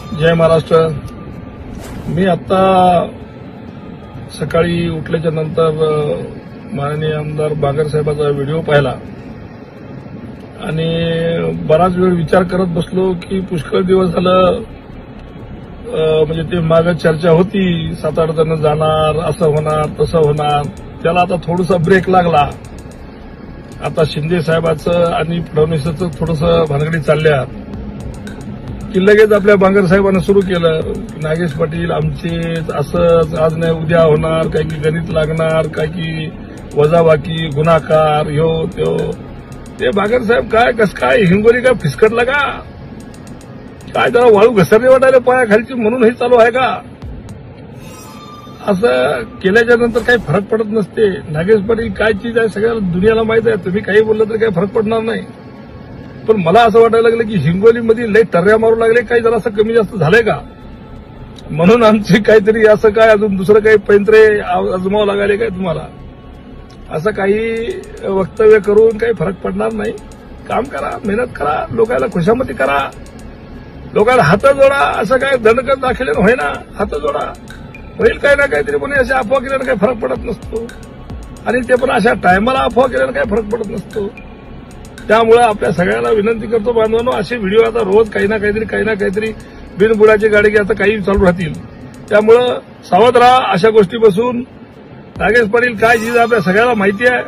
जय महाराष्ट्र। मी आता सकाळी उठल्याच्या नंतर माननीय आमदार बागर साहेबांचा व्हिडिओ पाहिला आणि बराच वेळ विचार करत बसलो की पुष्कळ दिवस झालं म्हणजे ते मागे चर्चा होती 7-8 जण जाणार, असं होणार तसं होणार, त्याला आता थोडासा ब्रेक लागला। आता शिंदे साहेबांचं आणि फडणवीसांचं थोडंसं भानगडी चालल्या की लगेच आपल्या बांगर साहेबांना सुरू केलं, नागेश पाटील आमचे असंच आज नाही उद्या होणार, काय की गणित लागणार, काय की वजाबाकी गुन्हाकार ह्यो त्यो। ते बांगर साहेब काय कस काय हिंगोली काय फिसकटला का काय, जरा वाळू घसरली वाटायला पायाखालची म्हणून हे चालू आहे का? असं केल्याच्या नंतर काही फरक पडत नसते। नागेश पाटील काय चीज आहे सगळ्या दुनियाला माहित आहे, तुम्ही काही बोललं तरी काही फरक पडणार नाही। पण मला असं वाटायला लागलं की हिंगोलीमध्ये लय टर्या मारू लागले, काही जरा असं कमी जास्त झालंय का, म्हणून आमची काहीतरी असं काय अजून दुसरं काही पैंतरे आजमावं लागायले काय तुम्हाला? असं काही वक्तव्य करून काही फरक पडणार नाही। काम करा, मेहनत करा, लोकांना खुशामती करा, लोकांना हात जोडा। असं काय दणकत दाखवल्यानं होय ना, हात जोडा होईल काही ना काहीतरी, पण अशा अफवा केल्यानं काही फरक पडत नसतो आणि ते पण अशा टायमाला अफवा केल्यानं काही फरक पडत नसतो। त्यामुळे आपल्या सगळ्यांना विनंती करतो बांधवांनो, असे व्हिडिओ आता रोज काही ना काहीतरी बिनबुडाची गाडी आता काही चालू राहतील, त्यामुळं सावध राहा अशा गोष्टीपासून। नागेश पाटील काय चीज आपल्या सगळ्याला माहिती आहे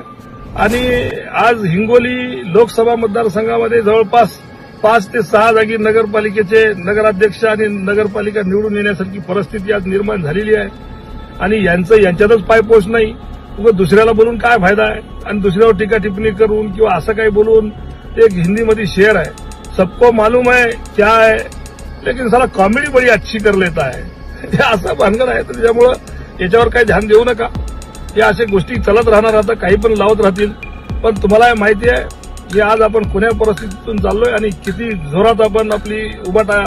आणि आज हिंगोली लोकसभा मतदारसंघामध्ये जवळपास 5 ते 6 जागी नगरपालिकेचे नगराध्यक्ष आणि नगरपालिका निवडून येण्यासारखी परिस्थिती आज निर्माण झालेली आहे आणि यांच्यातच पायपोच नाही, उगाच दुसऱ्याला बोलून काय फायदा आहे आणि दुसऱ्यावर टीका टिप्पणी करून किंवा असं काही बोलून। एक हिंदीमध्ये शेर आहे, सबको मालूम है क्या है लेकिन साला कॉमेडी बड़ी अच्छी कर लेता है, हे असं भानगड आहे। तर त्यामुळं याच्यावर काही ध्यान देऊ नका, या अशा गोष्टी चालत राहणार, आता काही पण लावत राहतील। पण तुम्हाला माहिती आहे की आज आपण कोण्या परिस्थितीतून चाललोय आणि किती जोरात आपण आपली उबाटा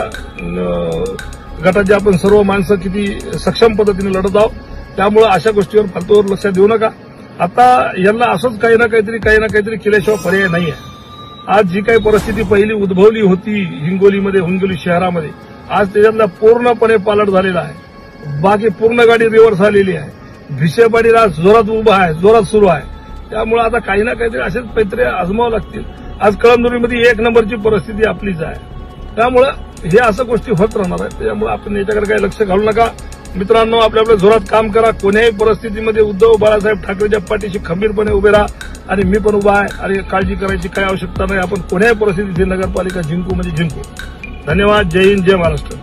गटाचे आपण सर्व माणसं किती सक्षम पद्धतीने लढत आहोत। त्यामुळे अशा गोष्टीवर फालतूवर लक्ष देऊ नका। आता यांना असंच काही ना काहीतरी केल्याशिवाय पर्याय नाही आहे। आज जी काही परिस्थिती पहिली उद्भवली होती हिंगोली शहरामध्ये, आज त्याच्यातला पूर्णपणे पालट झालेला आहे। बाकी पूर्ण गाडी रिव्हर्स आलेली आहे, भिसे पाटील आज जोरात उभा आहे, जोरात सुरू आहे। त्यामुळे आता काही ना काहीतरी असेच पैत्रे आजमावं लागतील। आज कळमनुरीमध्ये 1 नंबरची परिस्थिती आपलीच आहे, त्यामुळे हे असं गोष्टी होत राहणार आहेत। त्यामुळे आपण याच्याकडे काही लक्ष घालू नका मित्रांनो, आपल्या जोरात काम करा। कोणत्याही परिस्थितीमध्ये उद्धव बाळासाहेब ठाकरेच्या पाठीशी खंबीरपणे उभे राहा आणि मी पण उभा आहे आणि काळजी करायची काही आवश्यकता नाही। आपण कोणत्याही परिस्थितीत नगरपालिका जिंकू म्हणजे जिंकू। धन्यवाद। जय हिंद, जय महाराष्ट्र।